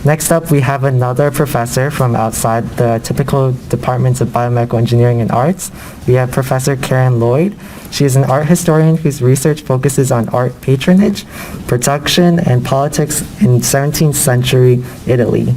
Next up, we have another professor from outside the typical departments of biomedical engineering and arts. We have Professor Karen Loyd. She is an art historian whose research focuses on art patronage, production, and politics in 17th century Italy.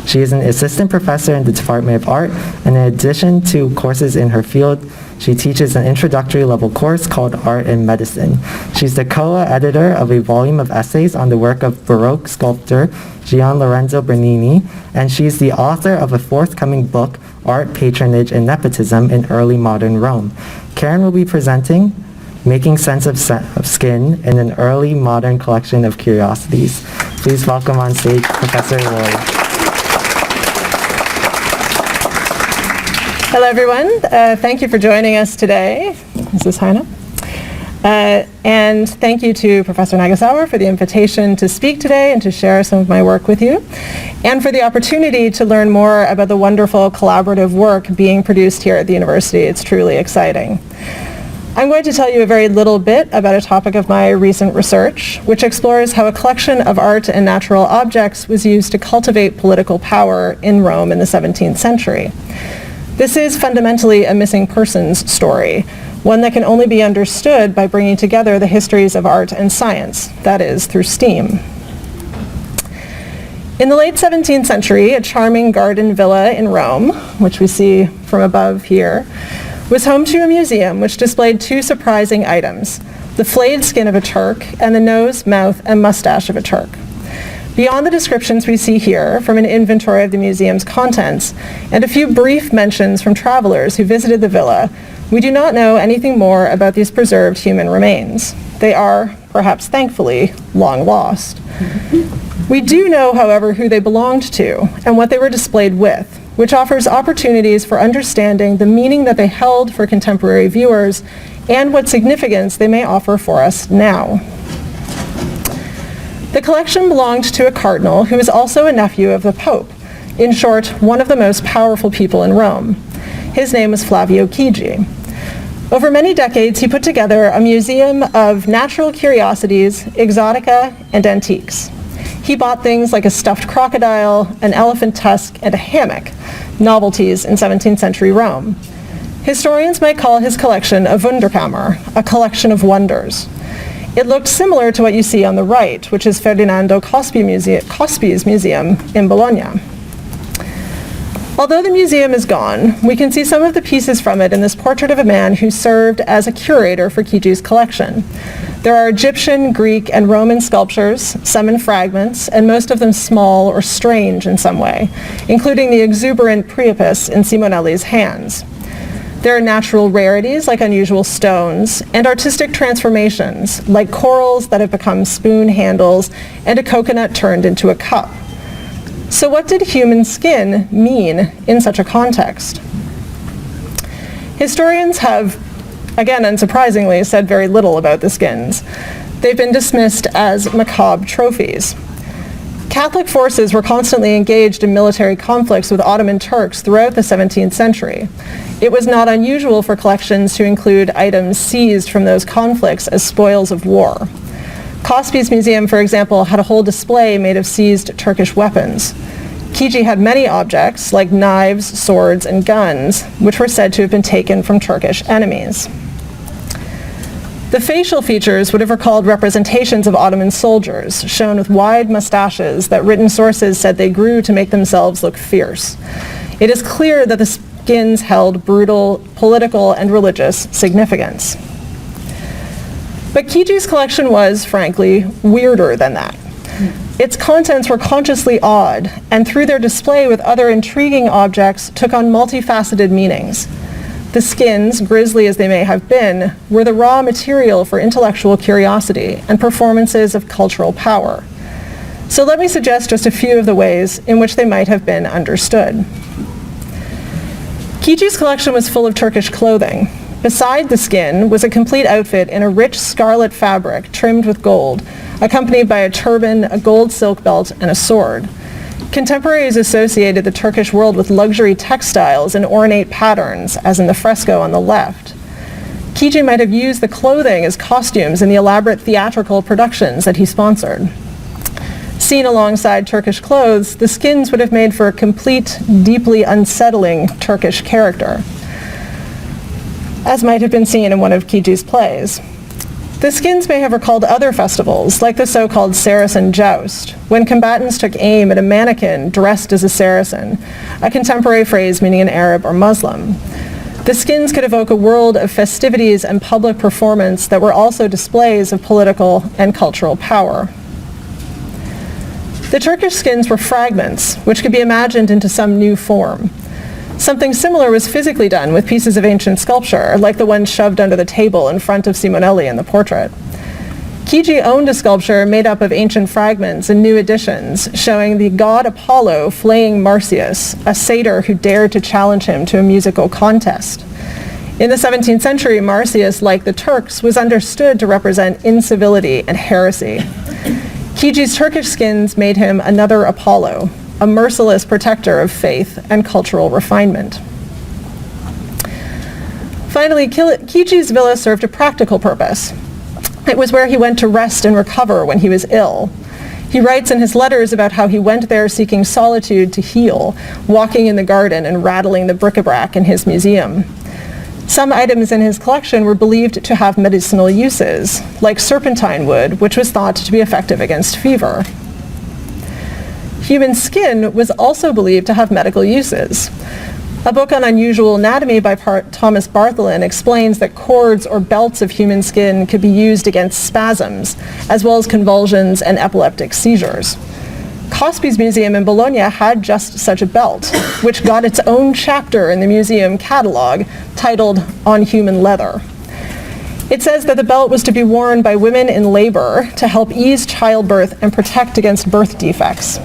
She is an assistant professor in the Department of Art, and in addition to courses in her field, she teaches an introductory level course called Art and Medicine. She's the co-editor of a volume of essays on the work of Baroque sculptor Gian Lorenzo Bernini, and she's the author of a forthcoming book, Art, Patronage, and Nepotism in Early Modern Rome. Karen will be presenting Making Sense of Skin in an Early Modern Collection of Curiosities. Please welcome on stage Professor Loyd. Hello, everyone. Thank you for joining us today. This is Heine. And thank you to Professor Nagasawa for the invitation to speak today and to share some of my work with you, and for the opportunity to learn more about the wonderful collaborative work being produced here at the university. It's truly exciting. I'm going to tell you a very little bit about a topic of my recent research, which explores how a collection of art and natural objects was used to cultivate political power in Rome in the 17th century. This is fundamentally a missing persons story, one that can only be understood by bringing together the histories of art and science, that is, through STEAM. In the late 17th century, a charming garden villa in Rome, which we see from above here, was home to a museum which displayed two surprising items: the flayed skin of a Turk and the nose, mouth, and mustache of a Turk. Beyond the descriptions we see here from an inventory of the museum's contents and a few brief mentions from travelers who visited the villa, we do not know anything more about these preserved human remains. They are, perhaps thankfully, long lost. We do know, however, who they belonged to and what they were displayed with, which offers opportunities for understanding the meaning that they held for contemporary viewers and what significance they may offer for us now. The collection belonged to a cardinal who was also a nephew of the Pope, in short, one of the most powerful people in Rome. His name was Flavio Chigi. Over many decades, he put together a museum of natural curiosities, exotica, and antiques. He bought things like a stuffed crocodile, an elephant tusk, and a hammock, novelties in 17th century Rome. Historians might call his collection a Wunderkammer, a collection of wonders. It looked similar to what you see on the right, which is Ferdinando Cospi's museum in Bologna. Although the museum is gone, we can see some of the pieces from it in this portrait of a man who served as a curator for Chigi's collection. There are Egyptian, Greek, and Roman sculptures, some in fragments, and most of them small or strange in some way, including the exuberant Priapus in Simonelli's hands. There are natural rarities like unusual stones, and artistic transformations like corals that have become spoon handles and a coconut turned into a cup. So what did human skin mean in such a context? Historians have, again unsurprisingly, said very little about the skins. They've been dismissed as macabre trophies. Catholic forces were constantly engaged in military conflicts with Ottoman Turks throughout the 17th century. It was not unusual for collections to include items seized from those conflicts as spoils of war. Cospi's museum, for example, had a whole display made of seized Turkish weapons. Chigi had many objects, like knives, swords, and guns, which were said to have been taken from Turkish enemies. The facial features would have recalled representations of Ottoman soldiers, shown with wide mustaches that written sources said they grew to make themselves look fierce. It is clear that the skins held brutal political and religious significance. But Chigi's collection was, frankly, weirder than that. Its contents were consciously odd, and through their display with other intriguing objects, took on multifaceted meanings. The skins, grisly as they may have been, were the raw material for intellectual curiosity and performances of cultural power. So let me suggest just a few of the ways in which they might have been understood. Chigi's collection was full of Turkish clothing. Beside the skin was a complete outfit in a rich scarlet fabric trimmed with gold, accompanied by a turban, a gold silk belt, and a sword. Contemporaries associated the Turkish world with luxury textiles and ornate patterns, as in the fresco on the left. Chigi might have used the clothing as costumes in the elaborate theatrical productions that he sponsored. Seen alongside Turkish clothes, the skins would have made for a complete, deeply unsettling Turkish character, as might have been seen in one of Kiji's plays. The skins may have recalled other festivals, like the so-called Saracen joust, when combatants took aim at a mannequin dressed as a Saracen, a contemporary phrase meaning an Arab or Muslim. The skins could evoke a world of festivities and public performance that were also displays of political and cultural power. The Turkish skins were fragments, which could be imagined into some new form. Something similar was physically done with pieces of ancient sculpture, like the one shoved under the table in front of Simonelli in the portrait. Kiji owned a sculpture made up of ancient fragments and new additions, showing the god Apollo flaying Marsyas, a satyr who dared to challenge him to a musical contest. In the 17th century, Marsyas, like the Turks, was understood to represent incivility and heresy. Kiji's Turkish skins made him another Apollo, a merciless protector of faith and cultural refinement. Finally, Kiji's villa served a practical purpose. It was where he went to rest and recover when he was ill. He writes in his letters about how he went there seeking solitude to heal, walking in the garden and rattling the bric-a-brac in his museum. Some items in his collection were believed to have medicinal uses, like serpentine wood, which was thought to be effective against fever. Human skin was also believed to have medical uses. A book on unusual anatomy by Thomas Bartholin explains that cords or belts of human skin could be used against spasms, as well as convulsions and epileptic seizures. Cospi's museum in Bologna had just such a belt, which got its own chapter in the museum catalog titled On Human Leather. It says that the belt was to be worn by women in labor to help ease childbirth and protect against birth defects.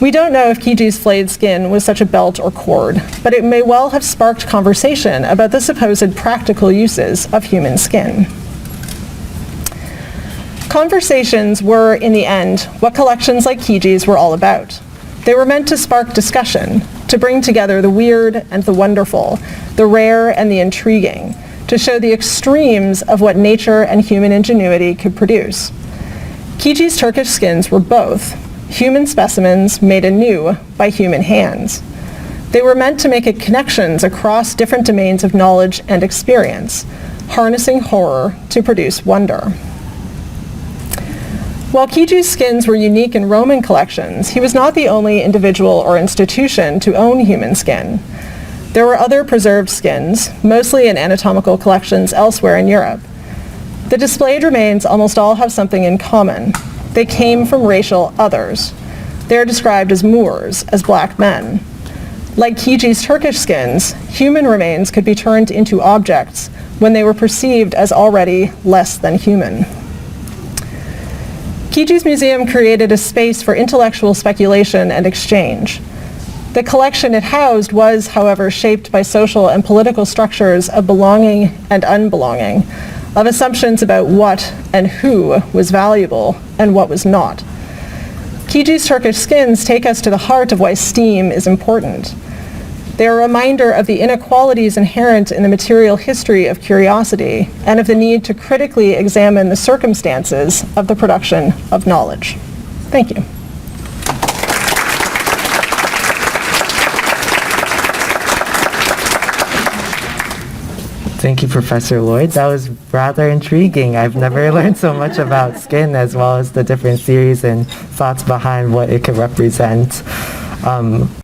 We don't know if Kiji's flayed skin was such a belt or cord, but it may well have sparked conversation about the supposed practical uses of human skin. Conversations were, in the end, what collections like Kiji's were all about. They were meant to spark discussion, to bring together the weird and the wonderful, the rare and the intriguing, to show the extremes of what nature and human ingenuity could produce. Kiji's Turkish skins were both human specimens made anew by human hands. They were meant to make connections across different domains of knowledge and experience, harnessing horror to produce wonder. While Kiji's skins were unique in Roman collections, he was not the only individual or institution to own human skin. There were other preserved skins, mostly in anatomical collections elsewhere in Europe. The displayed remains almost all have something in common. They came from racial others. They are described as Moors, as black men. Like Kiji's Turkish skins, human remains could be turned into objects when they were perceived as already less than human. Kiji's museum created a space for intellectual speculation and exchange. The collection it housed was, however, shaped by social and political structures of belonging and unbelonging, of assumptions about what and who was valuable and what was not. Kiji's Turkish skins take us to the heart of why STEAM is important. They are a reminder of the inequalities inherent in the material history of curiosity and of the need to critically examine the circumstances of the production of knowledge. Thank you. Thank you, Professor Loyd. That was rather intriguing. I've never learned so much about skin, as well as the different theories and thoughts behind what it could represent.